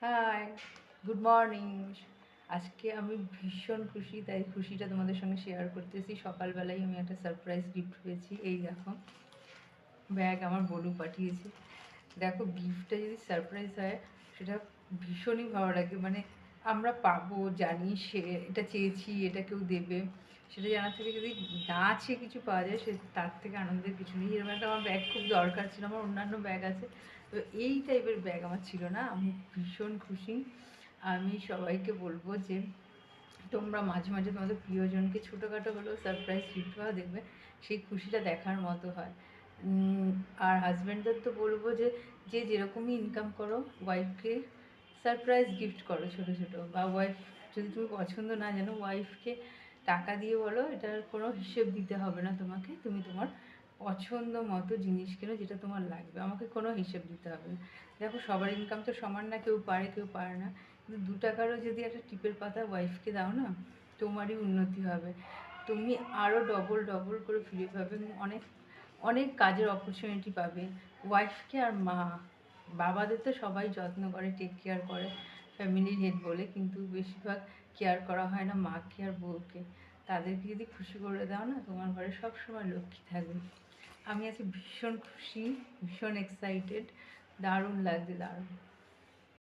High, good morning. আজকে আমি ভীষণ খুশি, তাই খুশিটা তোমাদের সঙ্গে শেয়ার করতেছি। সকালবেলায় আমি একটা সারপ্রাইজ গিফট পেয়েছি। এই দেখো, ব্যাগ আমার বলু পাঠিয়েছে। দেখো, গিফটটা যদি সারপ্রাইজ হয় সেটা ভীষণই ভালো লাগে। মানে আমরা পাবো জানি, সে এটা চেয়েছি, এটা কেউ দেবে, সেটা জানার থেকে যদি না চেয়ে কিছু পাওয়া যায়, সে তার থেকে আনন্দের কিছু নেই। এরকম একটা আমার ব্যাগ খুব দরকার ছিল। আমার অন্যান্য ব্যাগ আছে, তো এই টাইপের ব্যাগ আমার ছিল না। আমি ভীষণ খুশি। আমি সবাইকে বলবো যে তোমরা মাঝে মাঝে তোমাদের প্রিয়জনকে ছোটোখাটো হলেও সারপ্রাইজ গিফট পাওয়া, দেখবে সেই খুশিটা দেখার মতো হয়। আর হাজব্যান্ডদের তো বলবো যে যে যেরকমই ইনকাম করো, ওয়াইফকে সারপ্রাইজ গিফট করো ছোটো ছোটো। বা ওয়াইফ যদি তুমি পছন্দ না জানো, ওয়াইফকে টাকা দিয়ে বলো এটার কোনো হিসেব দিতে হবে না তোমাকে, তুমি তোমার পছন্দ মতো জিনিস কেনো যেটা তোমার লাগবে, আমাকে কোনো হিসেব দিতে হবে না। দেখো, সবার ইনকাম তো সমান না, কেউ পারে কেউ পারে না, কিন্তু 2 টাকারও যদি একটা টিপের পাতা ওয়াইফকে দাও না, তোমারই উন্নতি হবে। তুমি আরও ডবল ডবল করে ফিরে পাবে। অনেক অনেক কাজের অপরচুনিটি পাবে। ওয়াইফকে আর মা, বাবাদের তো সবাই যত্ন করে, টেক কেয়ার করে, ফ্যামিলির হেড বলে, কিন্তু বেশিরভাগ কেয়ার করা হয় না মাকে আর বউকে। তাদেরকে যদি খুশি করে দাও না, তোমার ঘরে সবসময় লক্ষ্মী থাকবে। আমি আজকে ভীষণ খুশি, ভীষণ এক্সাইটেড, দারুণ লাগছে, দারুণ।